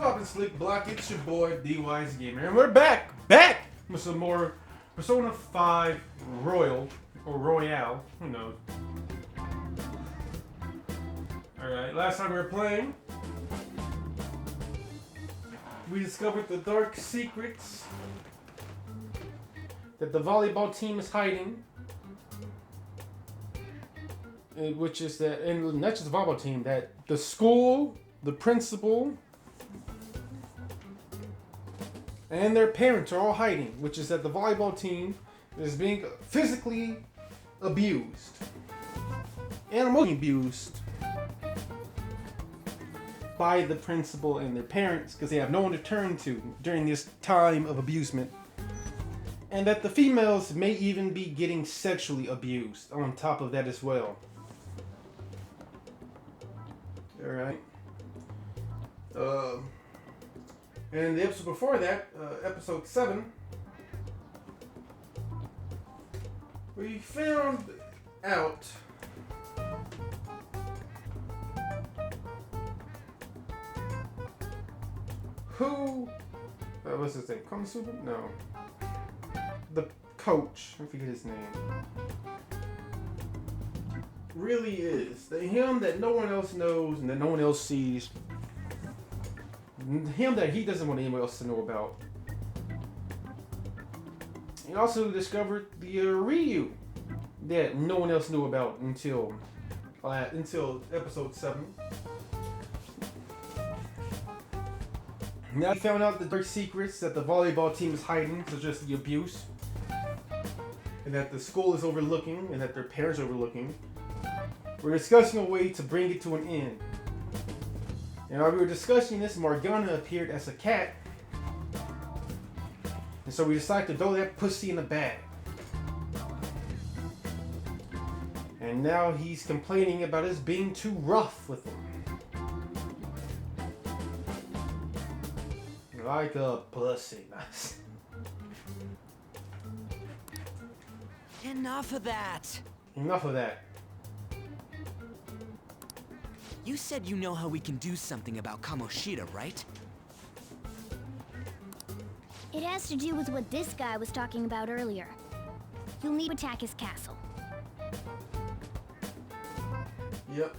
poppin' Slick Block? It's your boy D.W.G Gamer, and we're back with some more Persona 5 Royal or Royale. Who knows? All right. Last time we were playing, we discovered the dark secrets that the volleyball team is hiding. Which is that, and not just the volleyball team, that the school, the principal, and their parents are all hiding, which is that the volleyball team is being physically abused and emotionally abused by the principal and their parents because they have no one to turn to during this time of abusement. And that the females may even be getting sexually abused on top of that as well. Alright. And the episode before that, episode 7, we found out who, what's his name? Konosuba? No. The coach, I forget his name, really is. The him that no one else knows and that no one else sees. Him that he doesn't want anyone else to know about. He also discovered the Ryu that no one else knew about until episode 7. Now he found out the dark secrets that the volleyball team is hiding, such as the abuse, and that the school is overlooking, and that their parents are overlooking. We're discussing a way to bring it to an end. And while we were discussing this, Morgana appeared as a cat. And so we decided to throw that pussy in the bag. And now he's complaining about us being too rough with him. Like a pussy. Enough of that. Enough of that. You said you know how we can do something about Kamoshida, right? It has to do with what this guy was talking about earlier. You'll need to attack his castle. Yep.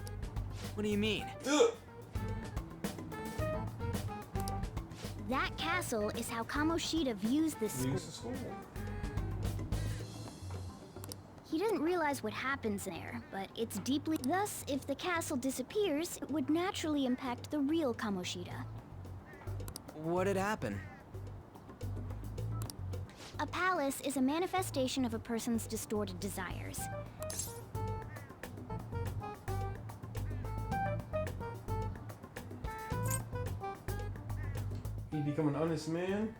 What do you mean? That castle is how Kamoshida views this school. He doesn't realize what happens there, but it's deeply... Thus, if the castle disappears, it would naturally impact the real Kamoshida. What'd happen? A palace is a manifestation of a person's distorted desires. He become an honest man.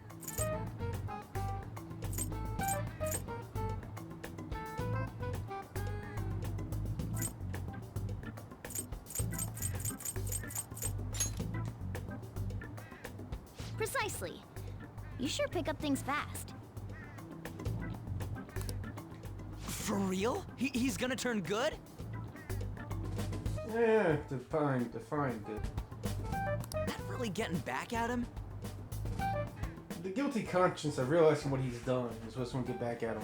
Precisely. You sure pick up things fast. For real? He's gonna turn good? Yeah, define good. Not really getting back at him? The guilty conscience of realizing what he's done is what's going to get back at him.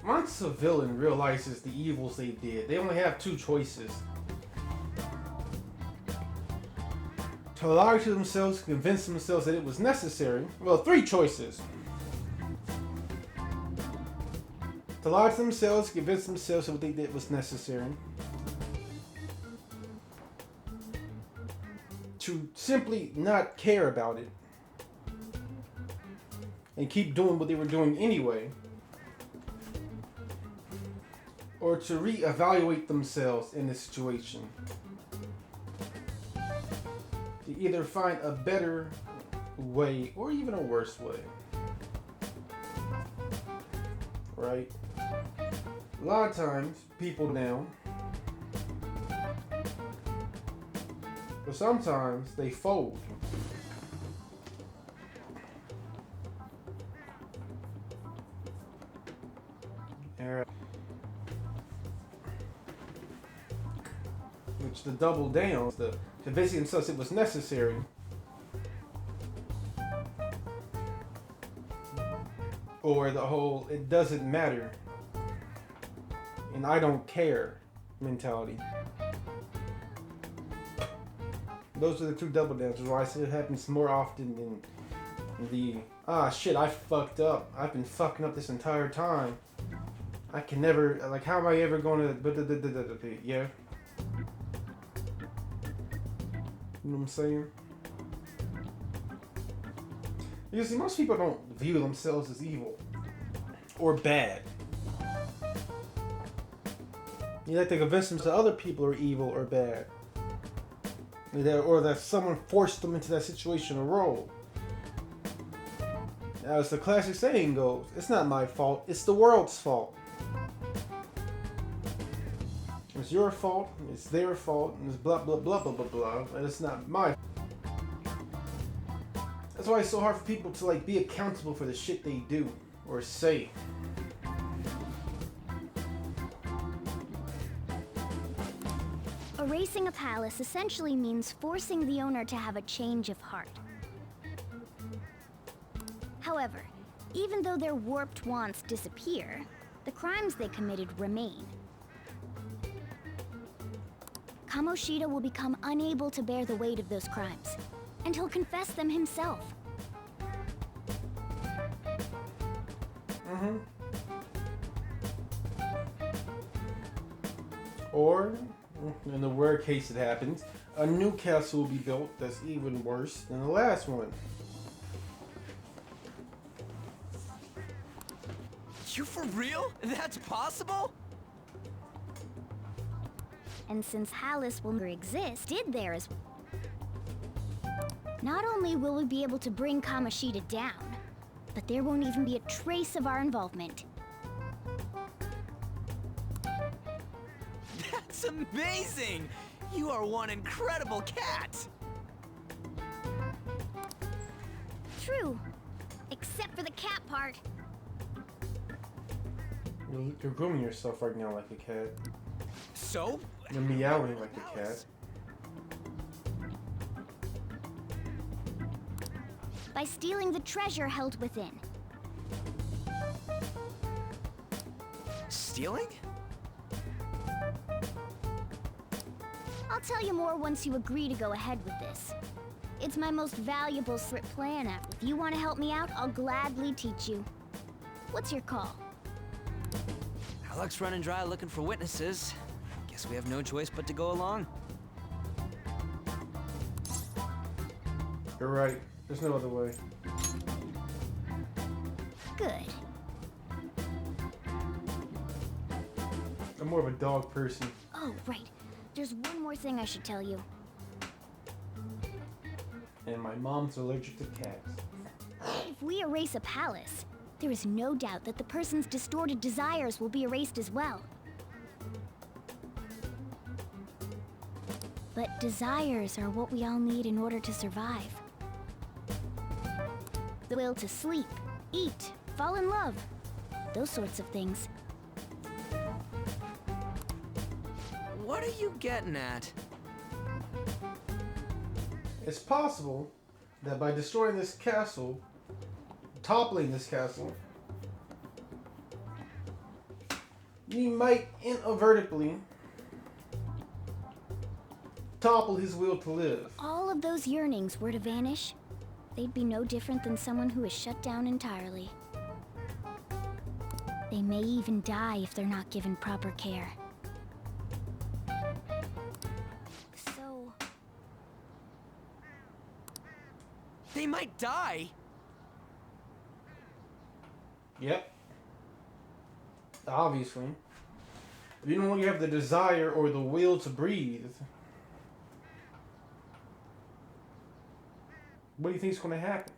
Once a villain realizes the evils they did, they only have two choices. To lie to themselves, convince themselves that it was necessary. Well, three choices. To lie to themselves, convince themselves that what they did was necessary. To simply not care about it and keep doing what they were doing anyway, or to reevaluate themselves in this situation, to either find a better way or even a worse way, right? A lot of times people now, but sometimes they fold. Which to double down, to convince themselves it was necessary. Or the whole "it doesn't matter" and "I don't care" mentality. Those are the two double downs. Why I say it happens more often than the shit, I fucked up. I've been fucking up this entire time. I can never, like, how am I ever going to, yeah. You know what I'm saying? You see, most people don't view themselves as evil or bad. You like to convince them that other people are evil or bad. Or that someone forced them into that situation or role. As the classic saying goes, it's not my fault, it's the world's fault. It's your fault, it's their fault, and it's blah blah blah blah blah blah, and it's not my fault. That's why it's so hard for people to like be accountable for the shit they do or say. Erasing a palace essentially means forcing the owner to have a change of heart. However, even though their warped wants disappear, the crimes they committed remain. Kamoshida will become unable to bear the weight of those crimes, and he'll confess them himself. Or, in the rare case it happens, a new castle will be built that's even worse than the last one. You for real? That's possible? And since Palace will never exist, did there as not only will we be able to bring Kamoshida down, but there won't even be a trace of our involvement. That's amazing! You are one incredible cat! True. Except for the cat part. You're grooming yourself right now like a cat. So? You're meowing like a cat. By stealing the treasure held within. Stealing? I'll tell you more once you agree to go ahead with this. It's my most valuable secret plan. If you want to help me out, I'll gladly teach you. What's your call? Our luck's running dry looking for witnesses. Guess we have no choice but to go along. You're right. There's no other way. Good. I'm more of a dog person. Oh, right. There's one more thing I should tell you. And my mom's allergic to cats. If we erase a palace, there is no doubt that the person's distorted desires will be erased as well. But desires are what we all need in order to survive. The will to sleep, eat, fall in love, those sorts of things. What are you getting at? It's possible that by destroying this castle, toppling this castle, we might inadvertently topple his will to live. All of those yearnings were to vanish, they'd be no different than someone who is shut down entirely. They may even die if they're not given proper care. So... They might die? Yep. Obviously. If you no longer have the desire or the will to breathe, what do you think is going to happen?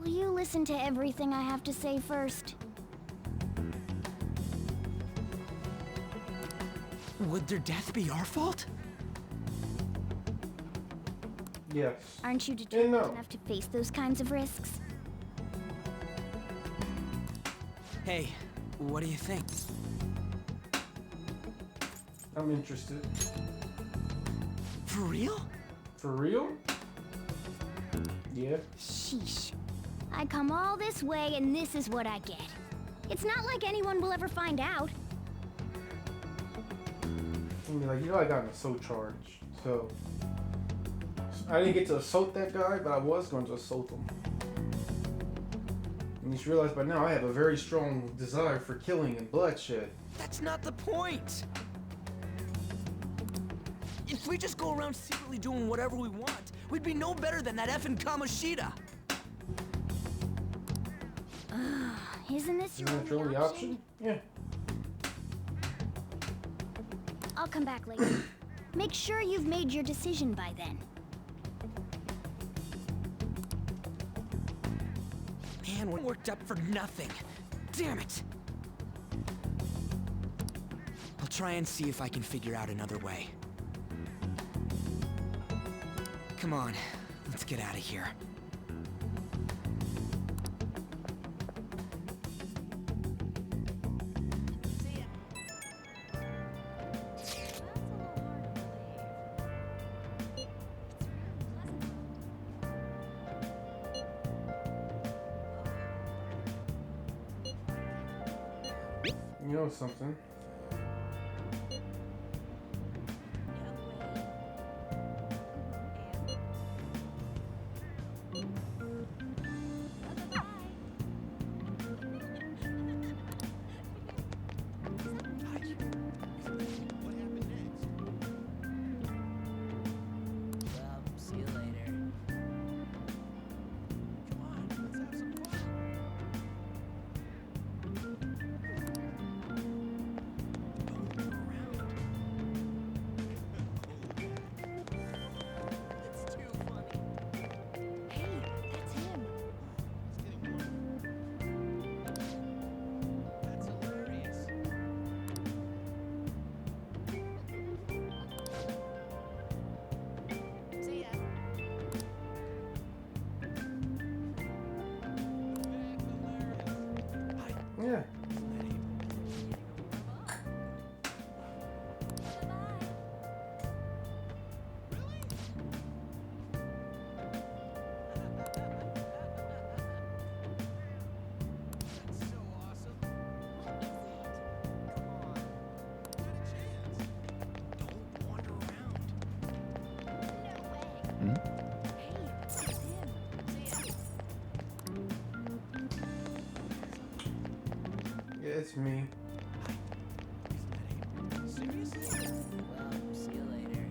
will you listen to everything I have to say first? Would their death be our fault? Yes. Aren't you determined no. enough to face those kinds of risks? Hey, what do you think? I'm interested. For real? For real? Yeah. Sheesh. I come all this way and this is what I get. It's not like anyone will ever find out. I mean, like, you know, I got an assault charge, so I didn't get to assault that guy, but I was going to assault him. And you should realize by now I have a very strong desire for killing and bloodshed. That's not the point. If we just go around secretly doing whatever we want, we'd be no better than that effing Kamoshida. Isn't this your Isn't that only really option? Yeah. I'll come back later. Make sure you've made your decision by then. Man, we're worked up for nothing. Damn it. I'll try and see if I can figure out another way. Come on, let's get out of here. You know something? See you later. Come on, let's have some fun. It's too funny. Hey, that's him. That's hilarious. See ya. Yeah. That's so awesome. What is it? Come on. Get a chance. Don't wander around. No way. Hey, that's him. Yeah, it's me. Seriously? Well, see you later.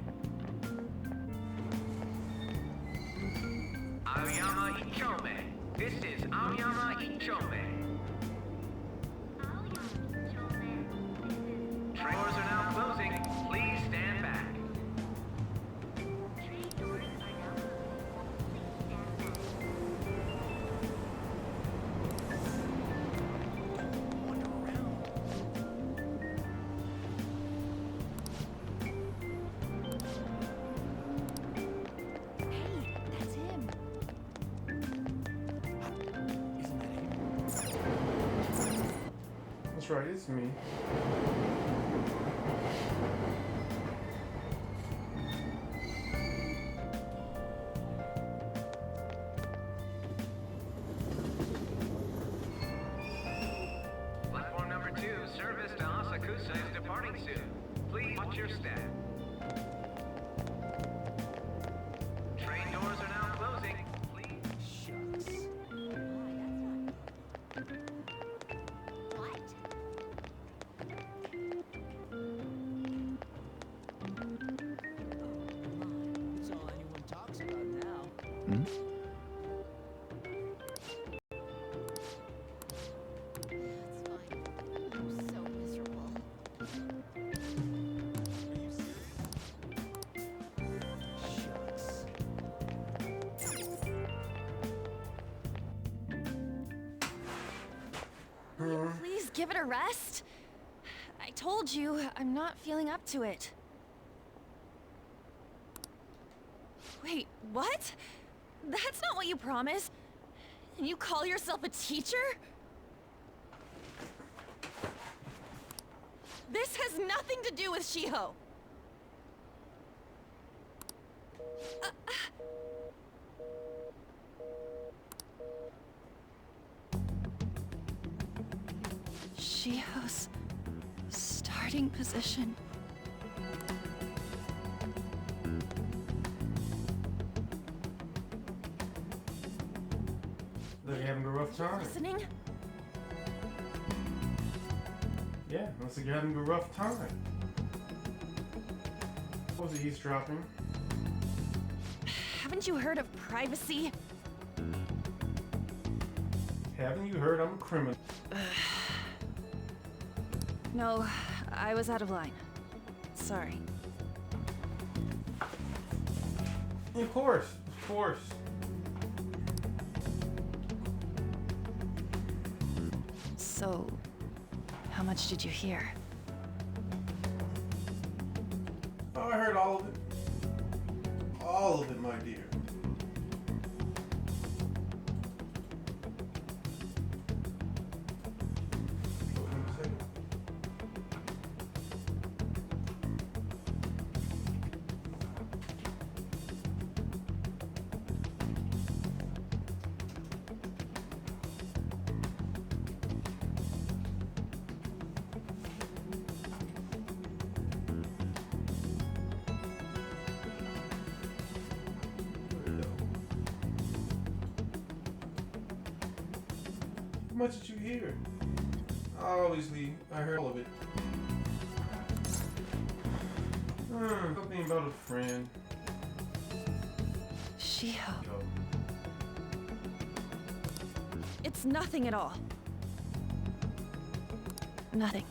Aoyama Ichome. This is Aoyama Ichome. Train doors are now closing. Please stand back. Wander around. Hey, that's him. Isn't that him? That's right, it's me. Platform number 2, service to Asakusa is departing soon. Please watch your step. Train doors are now closing. Please. Shucks. What? That's all anyone talks about now. It's fine. I'm so miserable. Shucks. Please give it a rest. I told you, I'm not feeling up to it. Wait, what? That's not what you promised. And you call yourself a teacher? This has nothing to do with Shiho. Shiho's starting position. They're having a rough time. Listening? Yeah, looks like you're having a rough time. What was he eavesdropping? Haven't you heard of privacy? Haven't you heard I'm a criminal? No, I was out of line. Sorry. Of course, of course. So, how much did you hear? Oh, I heard all of it. All of it, my dear. Hold on a second. How much did you hear? Obviously, I heard all of it. Something about a friend. Shiho. Yo, It's nothing at all. Nothing.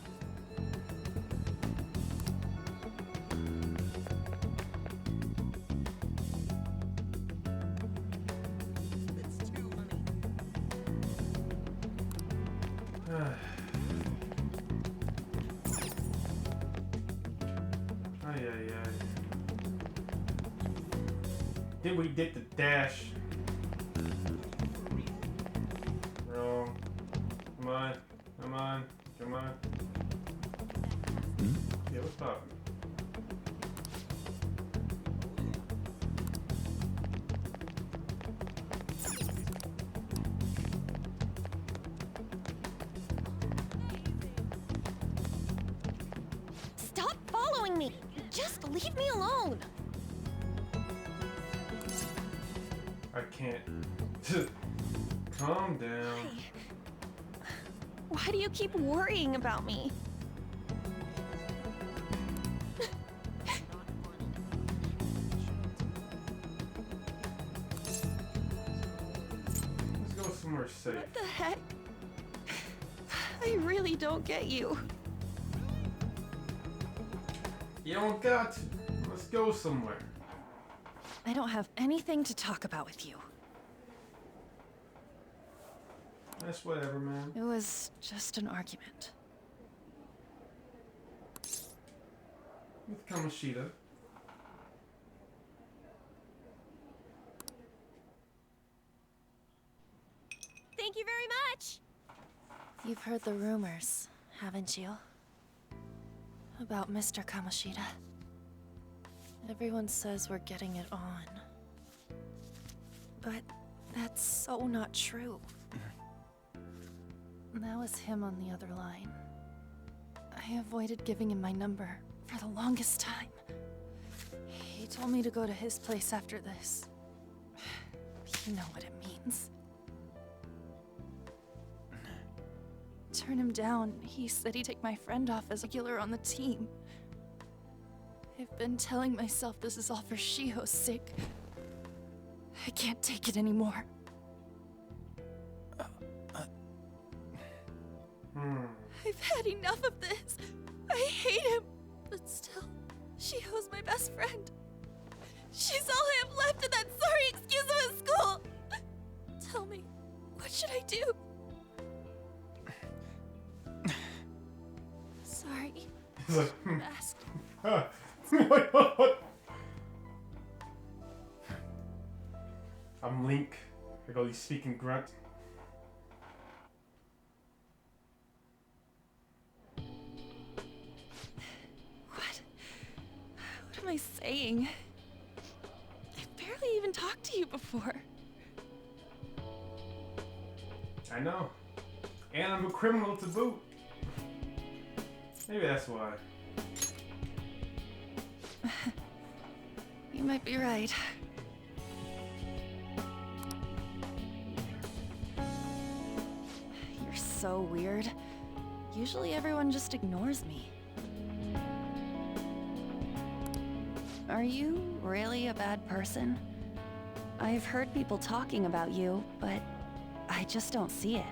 Ay, ay, ay. Then we did the dash. Wrong. Come on. Come on. Come on. Yeah, what's poppin'? Stop following me! Just leave me alone! I can't. Calm down. Why do you keep worrying about me? Let's go somewhere safe. What the heck? I really don't get you. You don't got to. Let's go somewhere. I don't have anything to talk about with you. That's whatever, man. It was just an argument. With Kamoshida. Thank you very much! You've heard the rumors, haven't you? About Mr. Kamoshida. Everyone says we're getting it on. But that's so not true. That was him on the other line. I avoided giving him my number for the longest time. He told me to go to his place after this. You know what it means. Turn him down. He said he'd take my friend off as a regular on the team. I've been telling myself this is all for Shiho's sake. I can't take it anymore. I've had enough of this. I hate him. But still, Shiho's my best friend. She's all I have left in that sorry excuse of a school. Tell me, what should I do? Sorry. He's like, Asked. What? I'm Link. I got these speaking grunt. What am I saying? I've barely even talked to you before. I know. And I'm a criminal to boot. Maybe that's why. You might be right. You're so weird. Usually everyone just ignores me. Are you really a bad person? I've heard people talking about you, but I just don't see it.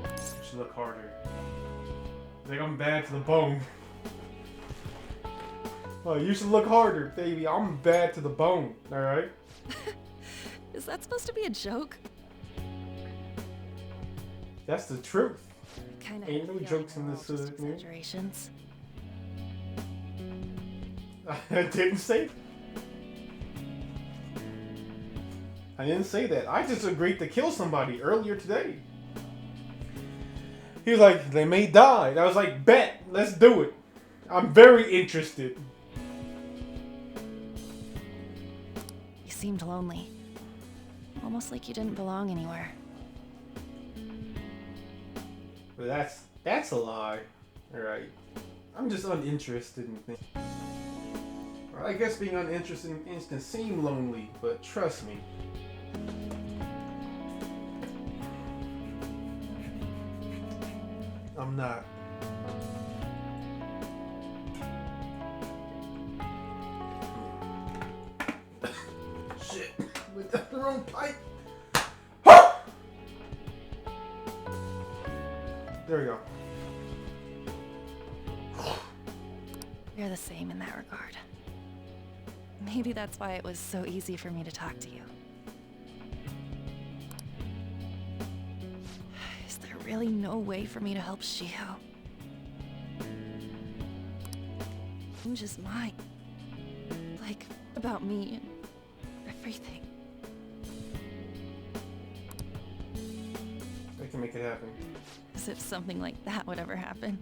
You should look harder. Like I'm bad to the bone. Oh, you should look harder, baby. I'm bad to the bone, alright? Is that supposed to be a joke? That's the truth. Kinda Ain't no jokes in this just movie. exaggerations. I didn't say. I didn't say that. I just agreed to kill somebody earlier today. He was like, they may die. And I was like, bet, let's do it. I'm very interested. You seemed lonely. Almost like you didn't belong anywhere. But that's a lie. Alright. I'm just uninterested in things. Or I guess being uninterested in things can seem lonely, but trust me. I'm not. Shit. With the wrong pipe. There we go. You're the same in that regard. Maybe that's why it was so easy for me to talk to you. Is there really no way for me to help Shiho? Changes mine. Like, about me and everything. I can make it happen. As if something like that would ever happen.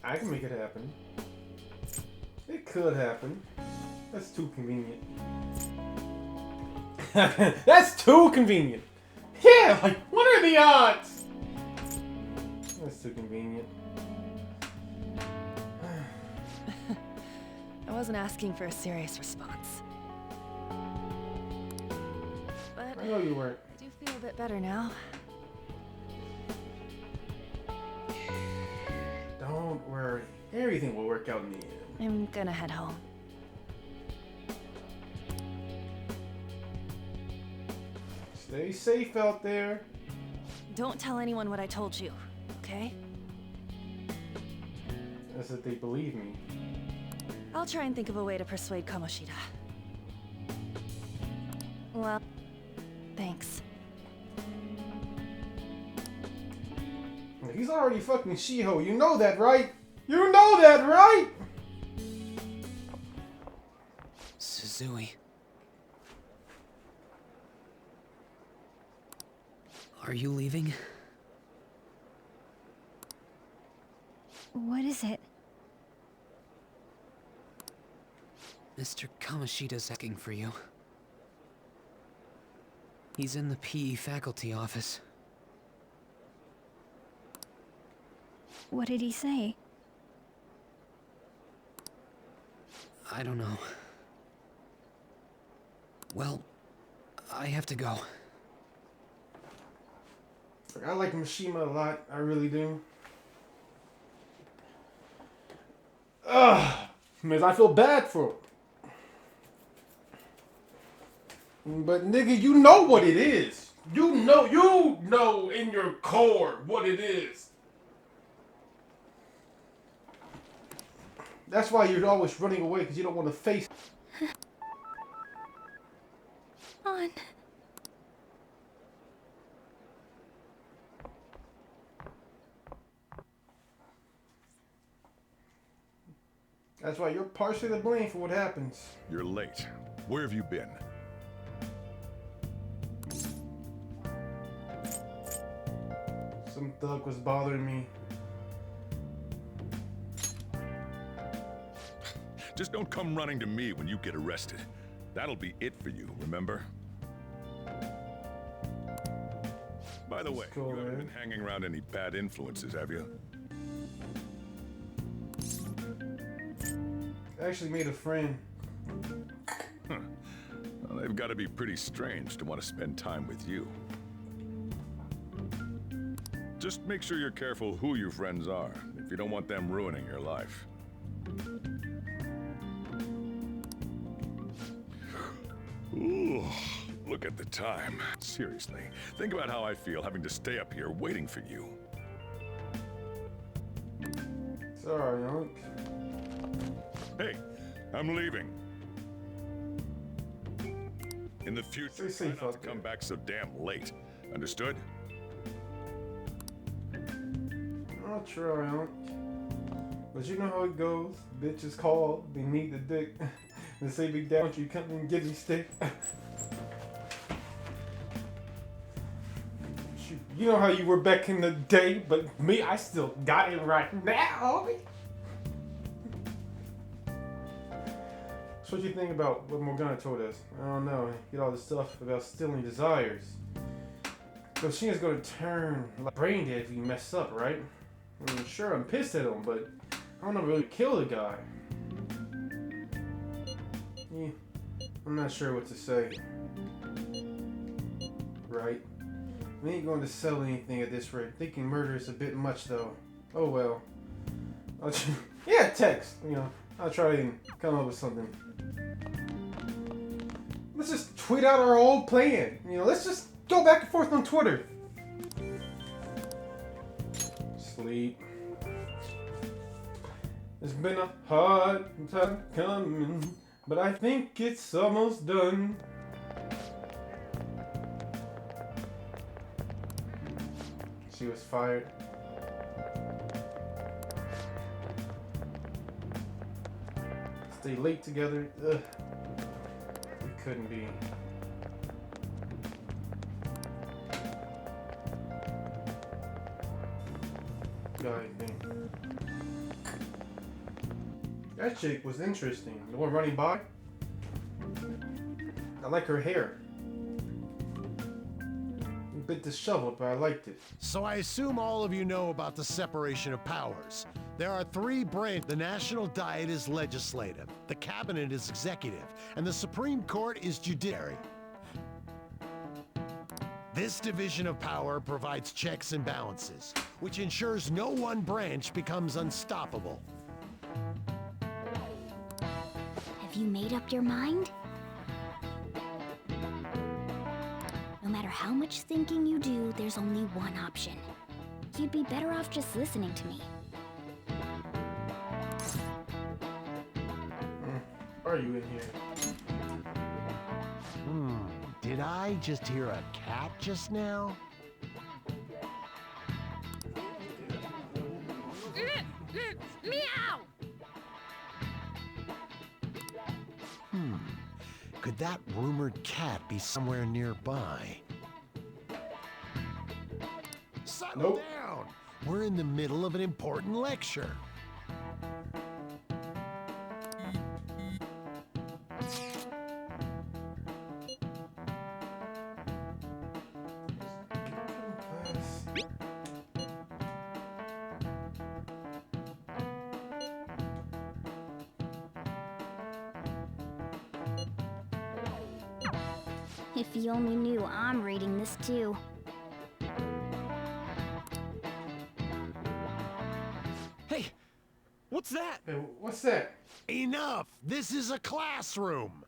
I can make it happen. It could happen. That's too convenient. That's too convenient. Yeah, like, what are the odds? That's too convenient. I wasn't asking for a serious response. But I know you weren't. I do feel a bit better now. Don't worry. Everything will work out in the end. I'm gonna head home. Stay safe out there. Don't tell anyone what I told you, okay? As if they believe me. I'll try and think of a way to persuade Kamoshida. Well, thanks. He's already fucking Shiho. You know that, right? You know that, right? Suzui. Are you leaving? What is it? Mr. Kamoshida's asking for you. He's in the PE faculty office. What did he say? I don't know. Well, I have to go. I like Mishima a lot. I really do. Ugh. Because I feel bad for him. But nigga, you know what it is. You know in your core what it is. That's why you're always running away, because you don't want to face. On. That's why you're partially to blame for what happens. You're late. Where have you been? Some thug was bothering me. Just don't come running to me when you get arrested. That'll be it for you, remember? By By the way, cool, you haven't man. been hanging around any bad influences, have you? I actually made a friend. Well, they've got to be pretty strange to want to spend time with you. Just make sure you're careful who your friends are, if you don't want them ruining your life. Ooh, look at the time. Seriously, think about how I feel having to stay up here waiting for you. Sorry, Unc. Hey, I'm leaving. In the future, Stay try safe not out to there. come back so damn late. Understood? I'll try, Unc. But you know how it goes. Bitches call, they need the dick. They say, Big Dad, you come and get me stick. Shoot, you know how you were back in the day, but me, I still got it right now, homie. So what you think about what Morgana told us? I don't know. Get all this stuff about stealing desires. So she is going to turn like brain dead if we mess up, right? I mean, sure, I'm pissed at him, but I don't know really kill the guy. Yeah, I'm not sure what to say. Right? We ain't going to sell anything at this rate. Thinking murder is a bit much, though. Oh well. Yeah, text. You know, I'll try and come up with something. Let's just tweet out our old plan. You know, let's just go back and forth on Twitter. Sleep. It's been a hard time coming, but I think it's almost done. She was fired. Stay late together. Ugh. We couldn't be. Guy thing. That chick was interesting. The one running by. I like her hair. A bit disheveled, but I liked it. So I assume all of you know about the separation of powers. There are three branches. The National Diet is legislative, the Cabinet is executive, and the Supreme Court is judiciary. This division of power provides checks and balances, which ensures no one branch becomes unstoppable. Have you made up your mind? No matter how much thinking you do, there's only one option. You'd be better off just listening to me. Are you in here? Did I just hear a cat just now? Meow! Could that rumored cat be somewhere nearby? Settle Nope. down! We're in the middle of an important lecture. If you only knew I'm reading this too. Hey, what's that? Hey, what's that? Enough! This is a classroom!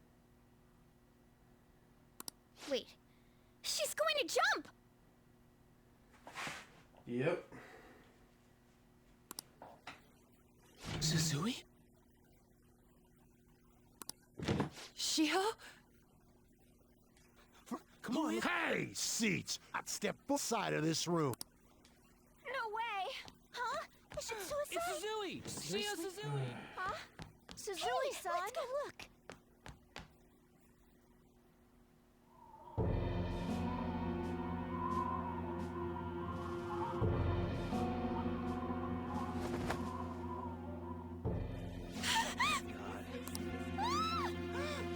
Wait, she's going to jump! Yep. Suzui? Shiho? Come on. Hey, seats! I'd step outside of this room. No way! Huh? Is it suicide? It's Suzui! Shio Suzui! Huh? Suzui-san! Let's go look!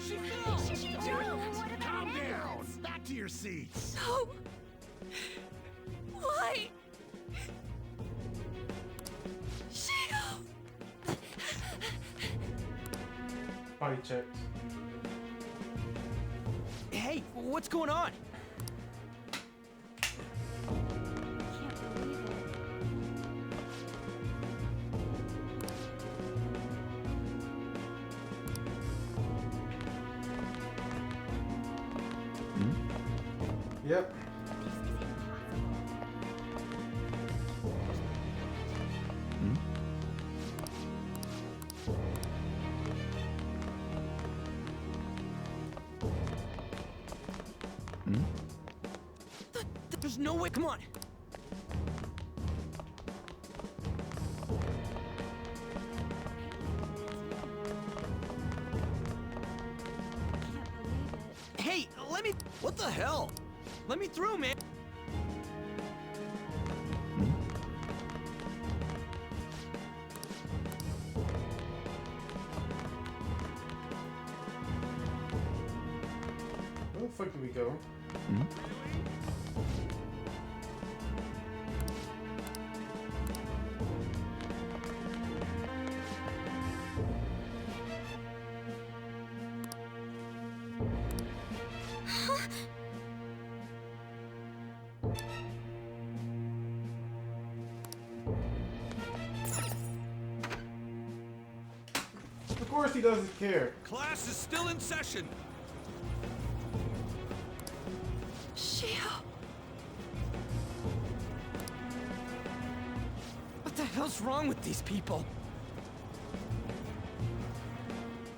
She fell! She jumped! What about Calm an down! ambulance? Back to your seats! No! potty checked. Hey, what's going on? Can't believe it. Yep. There's no way. Come on. Hey, let me. What the hell? Let me through, man. Where the fuck did we go? Of course he doesn't care. Class is still in session. Shio. What the hell's wrong with these people?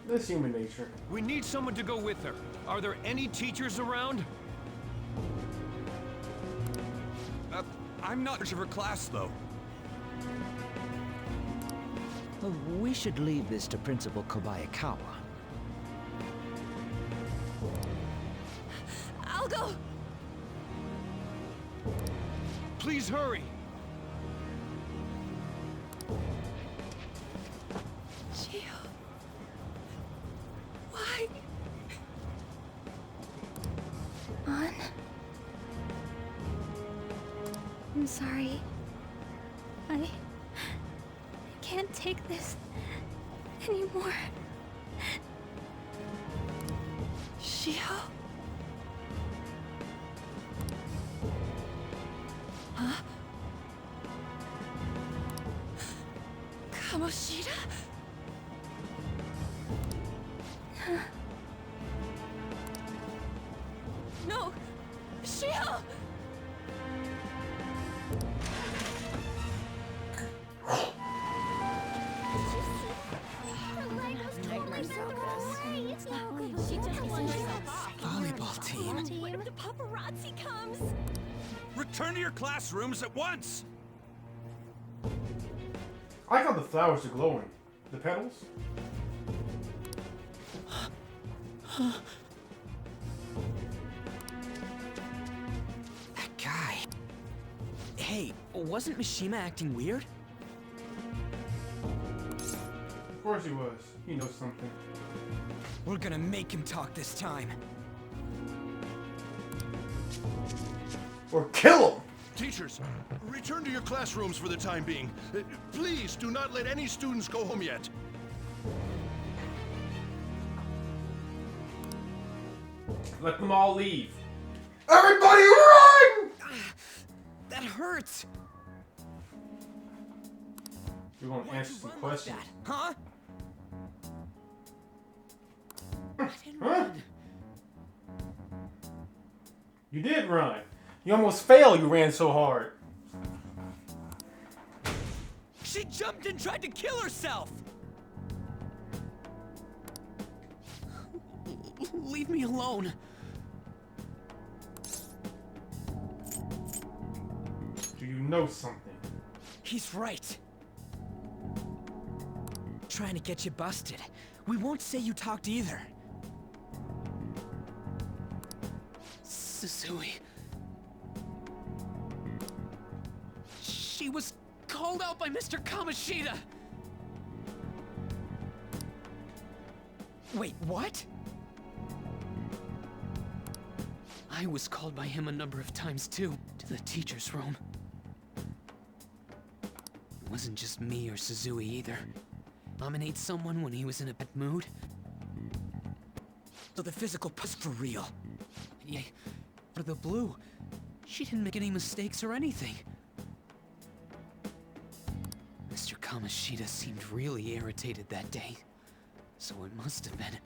That's human nature. We need someone to go with her. Are there any teachers around? I'm not in charge of her class, though. Well, we should leave this to Principal Kobayakawa. I'll go. Please hurry. Shio. Why? On. I'm sorry. I can't take this anymore. Shio? Huh? Kamoshida? No! Shio! Volleyball team. What if the paparazzi comes? Return to your classrooms at once. I thought the flowers are glowing. The petals? That guy. Hey, wasn't Mishima acting weird? Of course he was. He knows something. We're gonna make him talk this time. Or kill him! Teachers, return to your classrooms for the time being. Please do not let any students go home yet. Let them all leave. Everybody run! That hurts. You're gonna answer some questions. Huh? Huh? You did run. You almost failed, you ran so hard. She jumped and tried to kill herself! Leave me alone. Do you know something? He's right. Trying to get you busted. We won't say you talked either. Susui. She was called out by Mr. Kamoshida. Wait, what? I was called by him a number of times too, to the teacher's room. It wasn't just me or Suzui either. Nominate someone when he was in a bad mood? So the physical was for real. And yet, out of the blue, she didn't make any mistakes or anything. Mr. Kamoshida seemed really irritated that day, so it must have been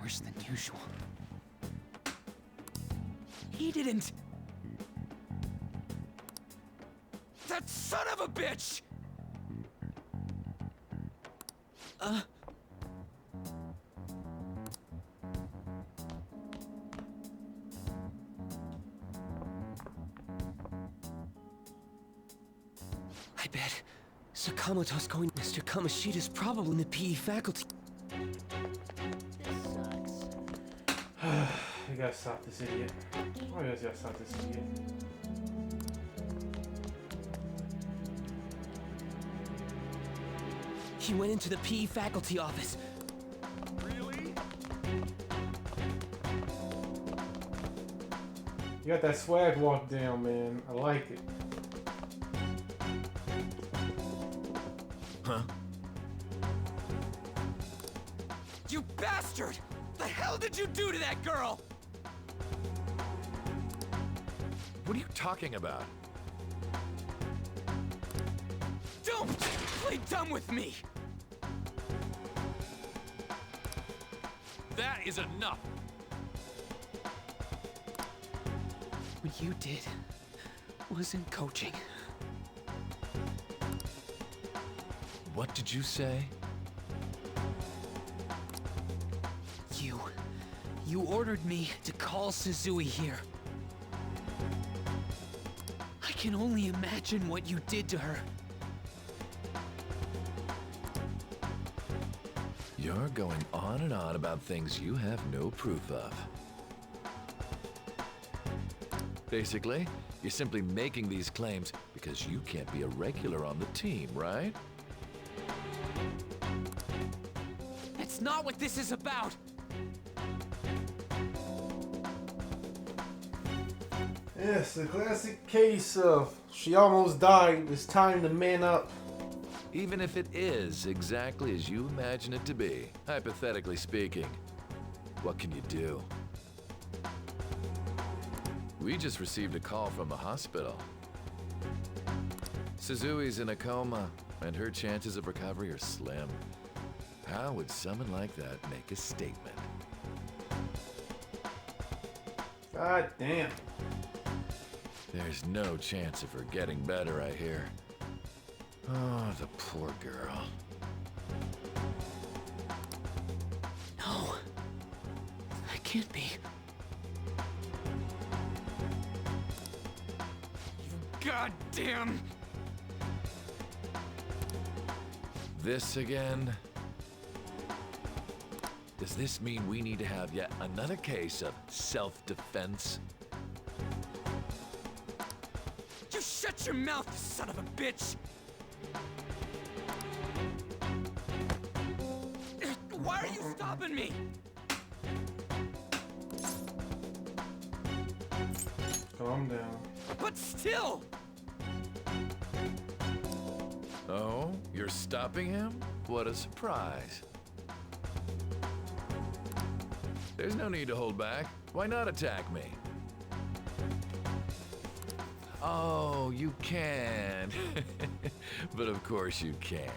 worse than usual. He didn't... That son of a bitch! I bet Sakamoto's going... Mr. Kamoshida's probably in the PE faculty. This sucks. I gotta stop this idiot. I guess I gotta stop this idiot. He went into the PE faculty office. Really? You got that swag walk down, man. I like it. Huh? You bastard! The hell did you do to that girl? What are you talking about? Don't play dumb with me! That is enough! What you did wasn't coaching. What did you say? You ordered me to call Suzui here. I can only imagine what you did to her. You're going on and on about things you have no proof of. Basically, you're simply making these claims because you can't be a regular on the team, right? That's not what this is about! Yes, the classic case of she almost died. It's time to man up. Even if it is exactly as you imagine it to be, hypothetically speaking, what can you do? We just received a call from the hospital. Suzui's in a coma, and her chances of recovery are slim. How would someone like that make a statement? God damn. There's no chance of her getting better, I hear. Oh, the poor girl. No. I can't be. You goddamn... This again? Does this mean we need to have yet another case of self-defense? You shut your mouth, you son of a bitch! Why are you stopping me? Calm down. But still! Oh, you're stopping him? What a surprise. There's no need to hold back. Why not attack me? Oh, you can. But of course you can't.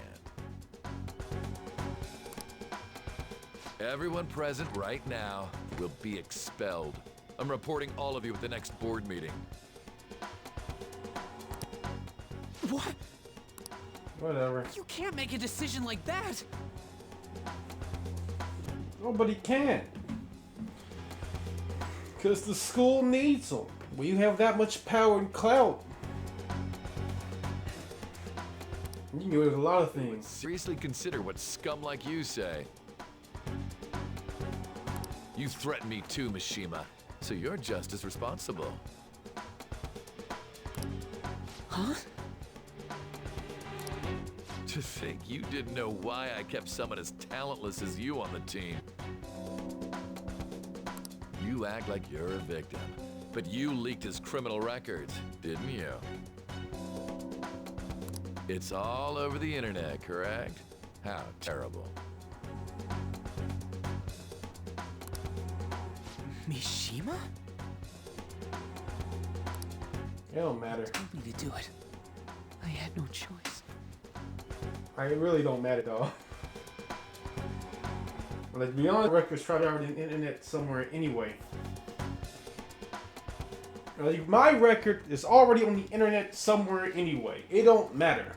Everyone present right now will be expelled. I'm reporting all of you at the next board meeting. What? Whatever. You can't make a decision like that! Nobody can. Because the school needs them. When you have that much power and clout, you can do a lot of things. Seriously consider what scum like you say. You threatened me too, Mishima, so you're just as responsible. Huh? To think you didn't know why I kept someone as talentless as you on the team. You act like you're a victim, but you leaked his criminal records, didn't you? It's all over the internet, correct? How terrible. Mishima? It don't matter. Told me to do it. I had no choice. It really don't matter, though. Like, beyond records probably already on the internet somewhere anyway. Like, my record is already on the internet somewhere anyway. It don't matter.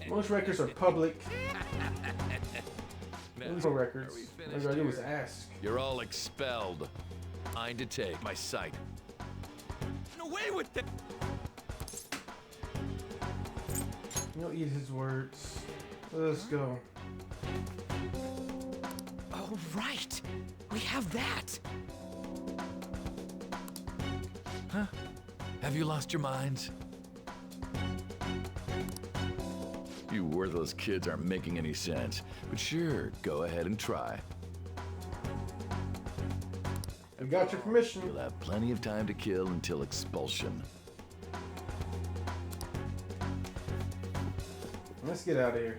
Most records are public. Most records. All I gotta do is ask. You're all expelled. Mine to take. My sight. Away with them! You'll eat his words. Let's go. Oh, right. We have that. Huh? Have you lost your minds? You worthless kids aren't making any sense. But sure, go ahead and try. We got your permission. You'll have plenty of time to kill until expulsion. Let's get out of here.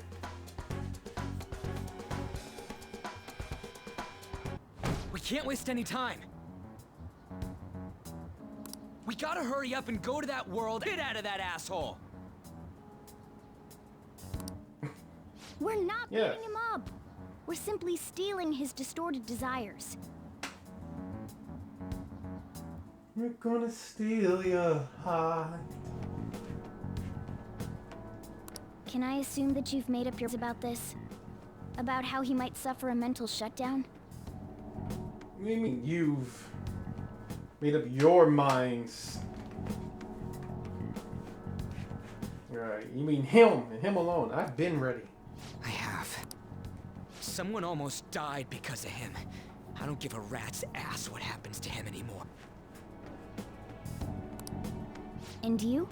We can't waste any time. We gotta hurry up and go to that world. Get out of that asshole. We're not Yeah. beating him up. We're simply stealing his distorted desires. We're gonna steal your heart. Can I assume that you've made up your minds about this? About how he might suffer a mental shutdown? What do you mean you've made up your minds? Right, you mean him and him alone. I've been ready. I have. Someone almost died because of him. I don't give a rat's ass what happens to him anymore. And you?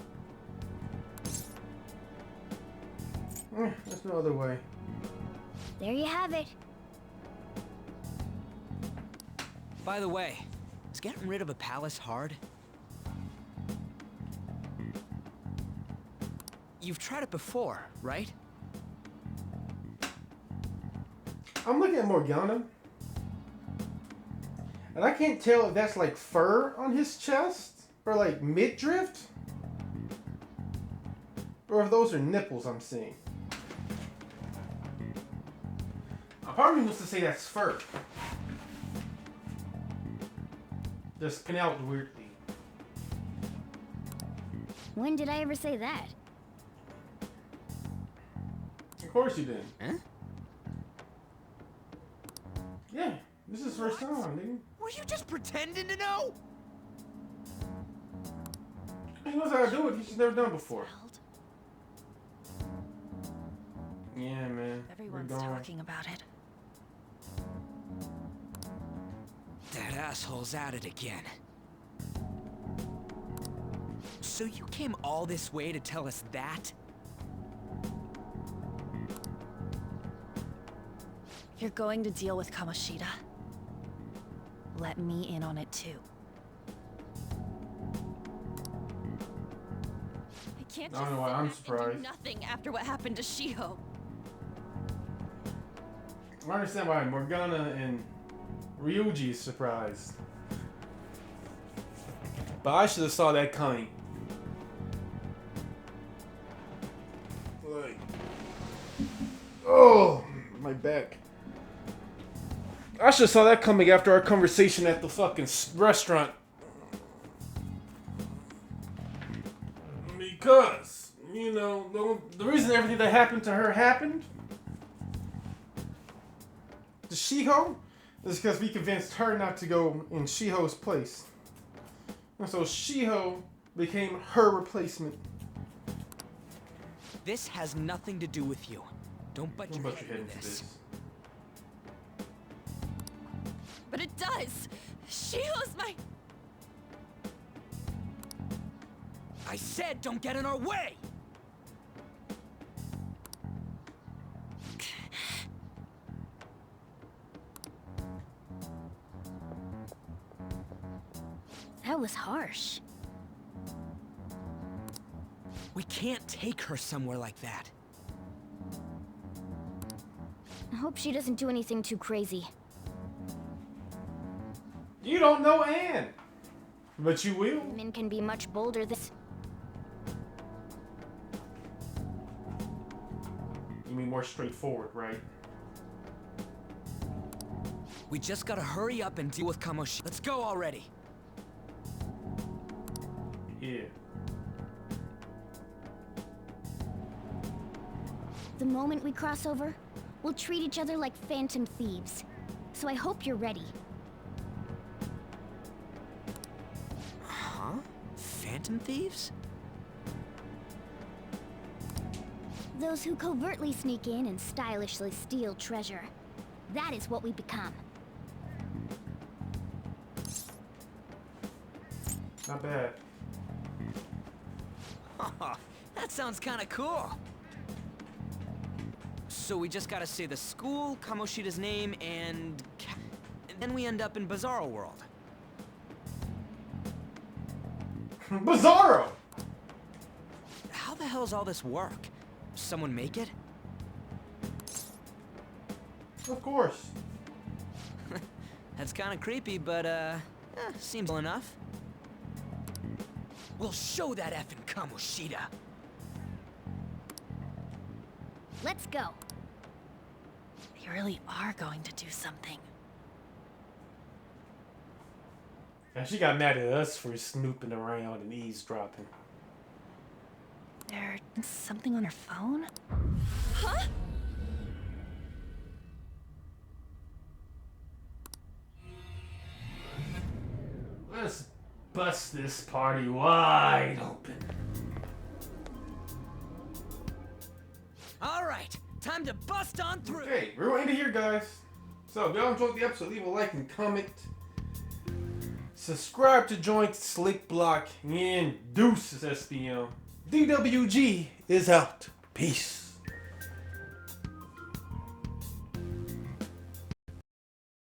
There's no other way. There you have it. By the way, is getting rid of a palace hard? You've tried it before, right? I'm looking at Morgana. And I can't tell if that's like fur on his chest or like midriff. Or if those are nipples I'm seeing. Part of me wants to say that's fur. Just pin out weirdly. When did I ever say that? Of course you did. Huh? Yeah, this is first time, nigga. Were you just pretending to know? He knows how to do it. He's just never done it before. Yeah, man. Everyone's We're gone. talking about it. That asshole's at it again. So you came all this way to tell us that? You're going to deal with Kamoshida. Let me in on it too. I can't I just don't know why sit I'm back and surprised. do nothing after what happened to Shiho. I understand why Morgana and Ryuji is surprised. But I should have saw that coming. Like, oh, my back. I should have saw that coming after our conversation at the fucking restaurant. Because, you know, the reason everything that happened to her happened to Shiho is because we convinced her not to go in Shiho's place. And so Shiho became her replacement. This has nothing to do with you. Don't butt Don't your butt head your head into into this. this. But it does! Shiho's my... I said don't get in our way! That was harsh. We can't take her somewhere like that. I hope she doesn't do anything too crazy. You don't know Anne. But you will. Women can be much bolder than... You mean more straightforward, right? We just gotta hurry up and deal with Kamoshi. Let's go already. Yeah. The moment we cross over, we'll treat each other like phantom thieves. So I hope you're ready. Huh? Phantom thieves? Those who covertly sneak in and stylishly steal treasure. That is what we become. Not bad. That sounds kinda cool. So we just gotta say the school, Kamoshida's name, and then we end up in Bizarro World. Bizarro! How the hell's all this work? Someone make it? Of course. That's kinda creepy, but seems enough. We'll show that effing Kamoshida. Let's go. They really are going to do something. And she got mad at us for snooping around and eavesdropping. There's something on her phone? Let's bust this party wide open. Alright, time to bust on through. Okay, we're going to end it here, guys. So if y'all enjoyed the episode, leave a like and comment. Subscribe to join Slick Block and Deuces SBM. D.W.G is out. Peace.